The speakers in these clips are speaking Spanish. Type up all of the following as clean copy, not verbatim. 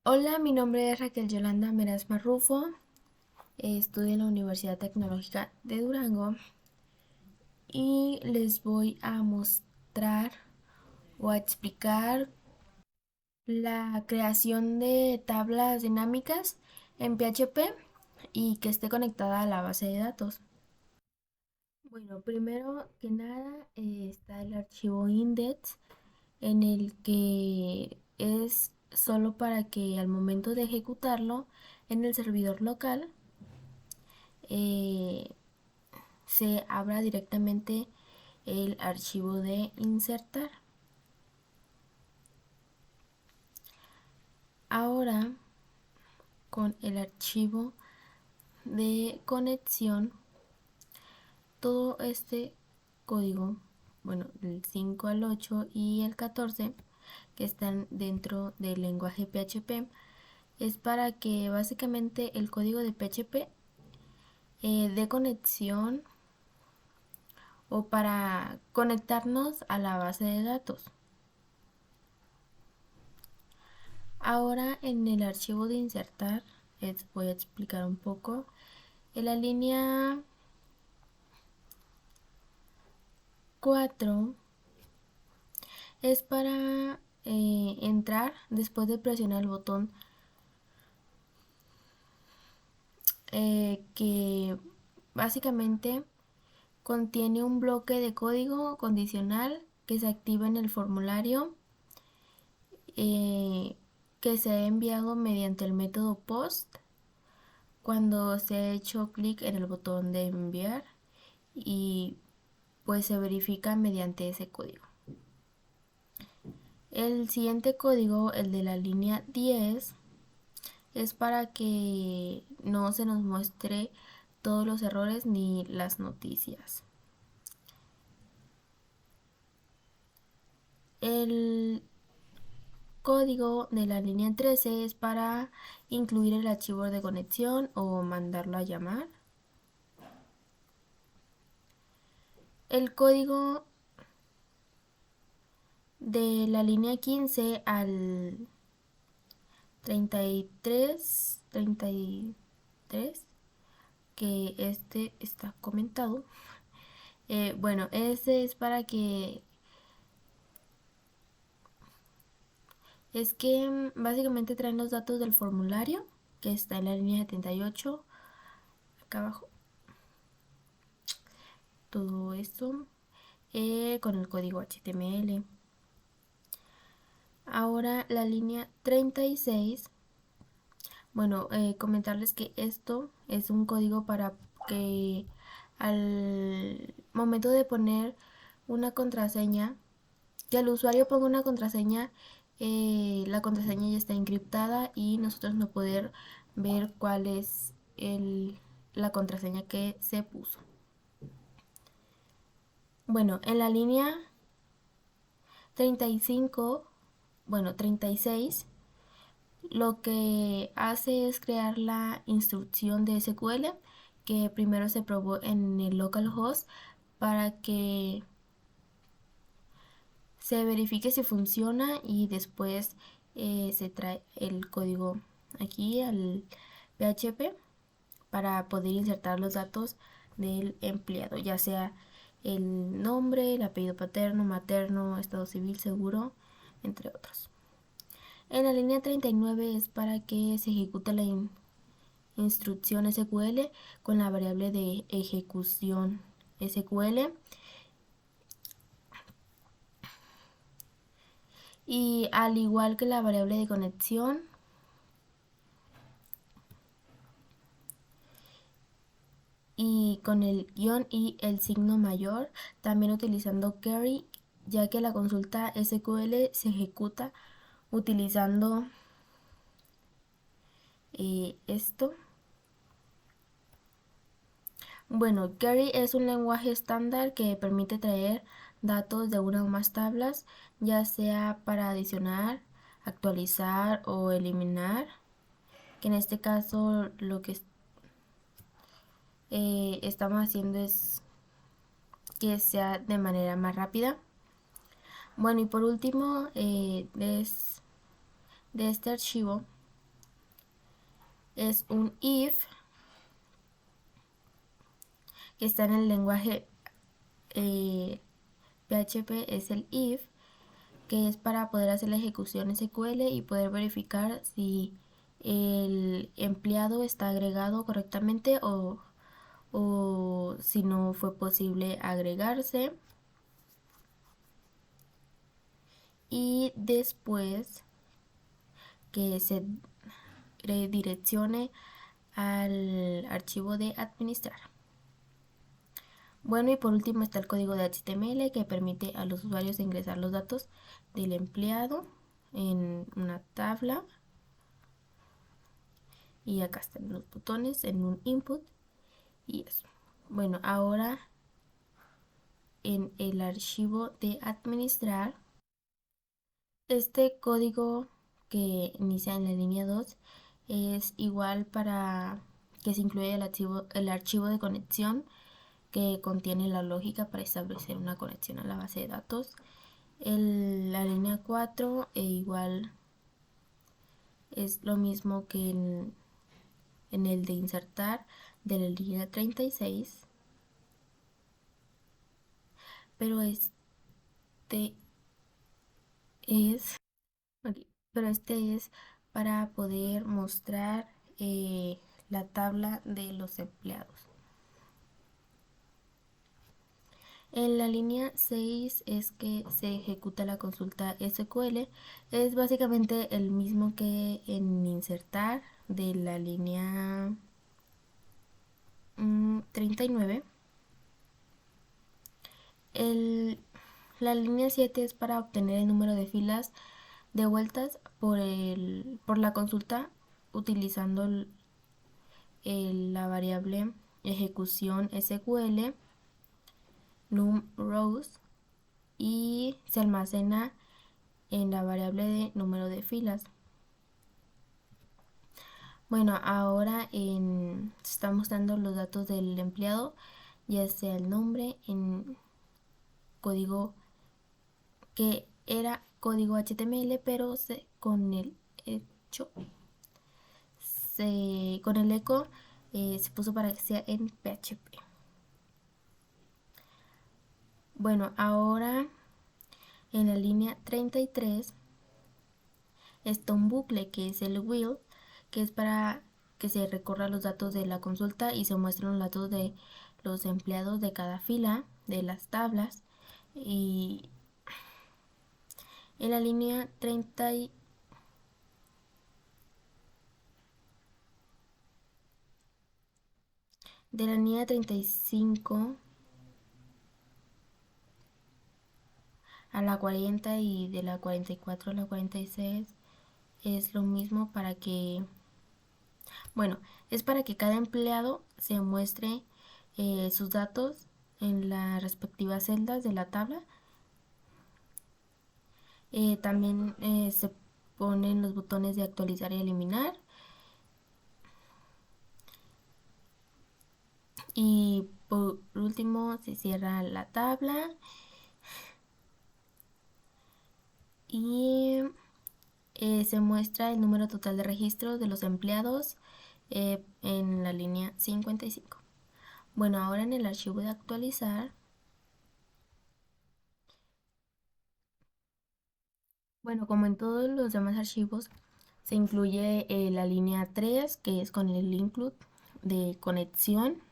Hola, mi nombre es Raquel Yolanda Meraz Marrufo, estudio en la Universidad Tecnológica de Durango y les voy a mostrar o a explicar la creación de tablas dinámicas en PHP y que esté conectada a la base de datos. Bueno, primero que nada está el archivo index en el que es solo para que al momento de ejecutarlo en el servidor local eh, se abra directamente el archivo de insertar. Ahora con el archivo de conexión, todo este código, bueno, del 5 al 8 y el 14 que están dentro del lenguaje PHP, es para que básicamente el código de PHP dé conexión o para conectarnos a la base de datos. Ahora en el archivo de insertar les voy a explicar un poco. En la línea 4 es para entrar después de presionar el botón que básicamente contiene un bloque de código condicional que se activa en el formulario eh, que se ha enviado mediante el método POST cuando se ha hecho clic en el botón de enviar y pues se verifica mediante ese código. El siguiente código, el de la línea 10, es para que no se nos muestre todos los errores ni las noticias. El código de la línea 13 es para incluir el archivo de conexión o mandarlo a llamar. El código de la línea 15 al 33, que este está comentado. Bueno, este es para que es que básicamente traen los datos del formulario que está en la línea 78 acá abajo. Todo esto con el código HTML. Ahora la línea 36. Bueno, comentarles que esto es un código para que al momento de poner una contraseña, que el usuario ponga una contraseña, la contraseña ya está encriptada y nosotros no poder ver cuál es la contraseña que se puso. Bueno, en la línea 35, bueno, 36, lo que hace es crear la instrucción de SQL que primero se probó en el localhost para que se verifique si funciona y después se trae el código aquí al PHP para poder insertar los datos del empleado, ya sea el nombre, el apellido paterno, materno, estado civil, seguro, entre otros. En la línea 39 es para que se ejecute la instrucción SQL con la variable de ejecución SQL. Y al igual que la variable de conexión, y con el guión y el signo mayor, también utilizando query, ya que la consulta SQL se ejecuta utilizando esto. Bueno, query es un lenguaje estándar que permite traer datos de una o más tablas, ya sea para adicionar, actualizar o eliminar, que en este caso lo que estamos haciendo es que sea de manera más rápida. Bueno, y por último, de este archivo es un if que está en el lenguaje PHP, es el if, que es para poder hacer la ejecución SQL y poder verificar si el empleado está agregado correctamente o si no fue posible agregarse. Y después que se redireccione al archivo de administrar. Bueno, y por último está el código de HTML que permite a los usuarios ingresar los datos del empleado en una tabla. Y acá están los botones en un input y eso. Bueno, ahora en el archivo de administrar, este código que inicia en la línea 2 es igual para que se incluya el archivo de conexión que contiene la lógica para establecer una conexión a la base de datos. La línea 4 igual es lo mismo que en el de insertar de la línea 36, pero este es, okay, pero este es para poder mostrar la tabla de los empleados. En la línea 6 es que se ejecuta la consulta SQL. Es básicamente el mismo que en insertar de la línea 39. El, la línea 7 es para obtener el número de filas de vueltas por la consulta utilizando la variable ejecución SQL num rows y se almacena en la variable de número de filas. Bueno, ahora se está mostrando los datos del empleado, ya sea el nombre en código que era código HTML, pero con el eco se puso para que sea en PHP. Bueno, ahora en la línea 33 está un bucle que es el wheel, que es para que se recorra los datos de la consulta y se muestren los datos de los empleados de cada fila de las tablas. Y en la línea 30 de la línea 35 a la 40 y de la 44 a la 46 es lo mismo bueno, es para que cada empleado se muestre sus datos en las respectivas celdas de la tabla. También se ponen los botones de actualizar y eliminar. Y por último se cierra la tabla. Y se muestra el número total de registros de los empleados en la línea 55. Bueno, ahora en el archivo de actualizar, bueno, como en todos los demás archivos, se incluye la línea 3, que es con el include de conexión.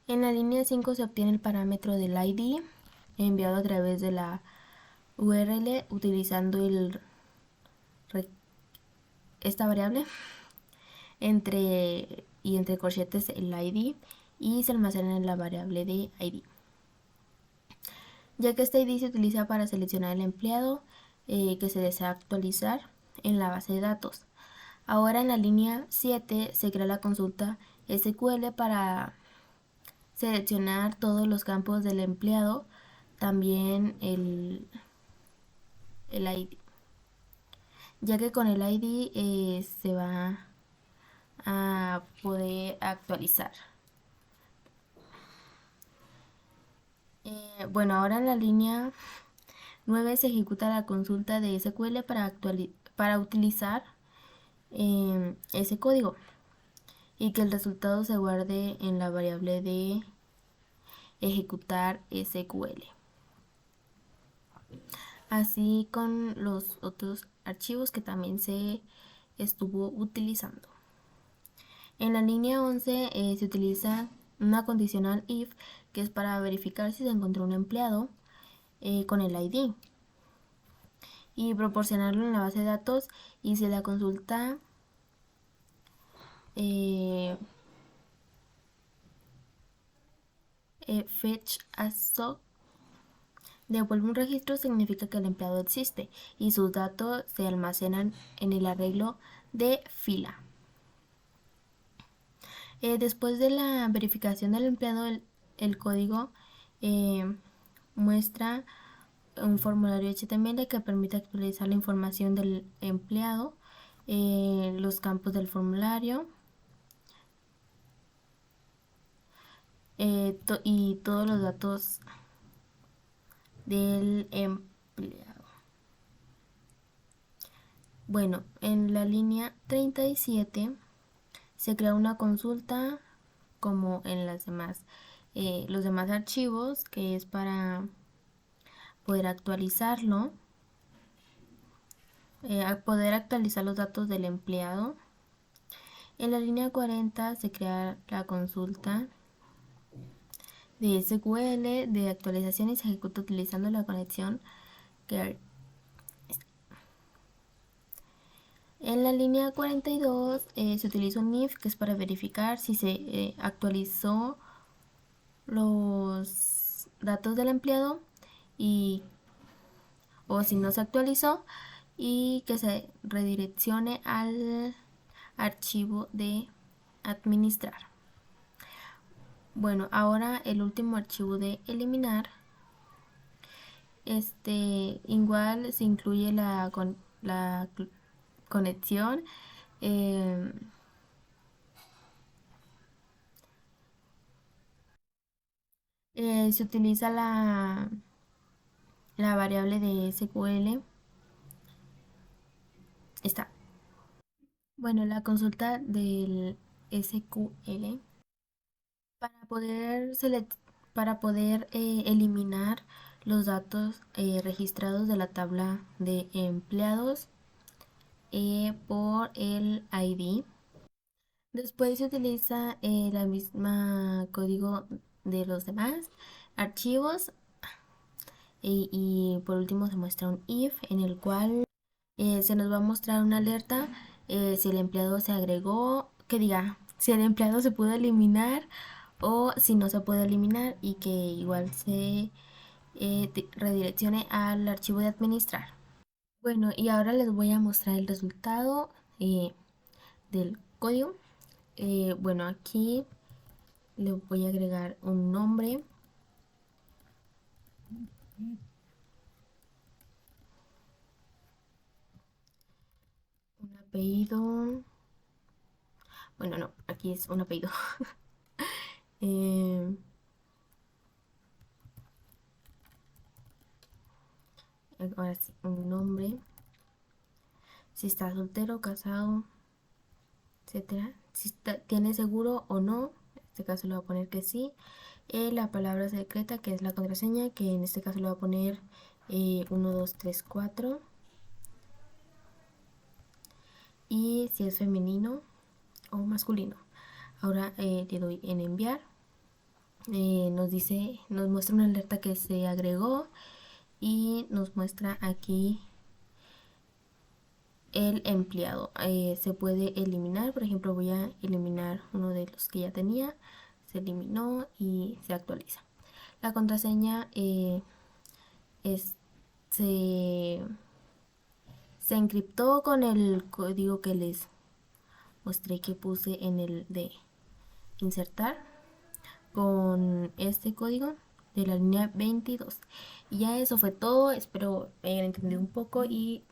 En la línea 5 se obtiene el parámetro del ID enviado a través de la URL utilizando esta variable entre corchetes el ID y se almacena en la variable de ID, ya que este ID se utiliza para seleccionar el empleado que se desea actualizar en la base de datos. Ahora en la línea 7 se crea la consulta SQL para seleccionar todos los campos del empleado, también el ID, ya que con el ID se va a poder actualizar. Bueno, ahora en la línea 9 se ejecuta la consulta de SQL para utilizar ese código y que el resultado se guarde en la variable de ejecutar SQL. Así con los otros archivos que también se estuvo utilizando. En la línea 11 se utiliza una condicional if, que es para verificar si se encontró un empleado con el ID y proporcionarlo en la base de datos, y si la consulta fetch as so devuelve un registro, significa que el empleado existe y sus datos se almacenan en el arreglo de fila. Después de la verificación del empleado, el código muestra un formulario HTML que permite actualizar la información del empleado, los campos del formulario y todos los datos del empleado. Bueno, en la línea 37 se crea una consulta como en las demás, los demás archivos, que es para poder actualizarlo, poder actualizar los datos del empleado. En la línea 40 se crea la consulta de SQL de actualización y se ejecuta utilizando la conexión GET. En la línea 42 se utiliza un if, que es para verificar si se actualizó los datos del empleado y o si no se actualizó, y que se redireccione al archivo de administrar. Bueno, ahora el último archivo de eliminar. Igual se incluye la conexión. Se utiliza la variable de SQL. Está. Bueno, la consulta del SQL para poder eliminar los datos registrados de la tabla de empleados por el ID. Después se utiliza la misma código de los demás archivos, y por último se muestra un if en el cual se nos va a mostrar una alerta si el empleado se agregó, que diga si el empleado se pudo eliminar o si no se puede eliminar, y que igual se redireccione al archivo de administrar. Bueno, y ahora les voy a mostrar el resultado del código. Bueno, aquí le voy a agregar un nombre, un apellido. Bueno, no, aquí es un apellido. eh, Ahora sí, un nombre. Si está soltero, casado, etcétera. Si tiene seguro o no. En este caso le voy a poner que sí. La palabra secreta, que es la contraseña, que en este caso le voy a poner 1, 2, 3, 4. Y si es femenino o masculino. Ahora le doy en enviar. Nos muestra una alerta que se agregó y nos muestra aquí el empleado. Se puede eliminar, por ejemplo voy a eliminar uno de los que ya tenía, se eliminó y se actualiza. La contraseña se encriptó con el código que les mostré, que puse en el de insertar, con este código de la línea 22. Y ya eso fue todo, espero hayan entendido un poco y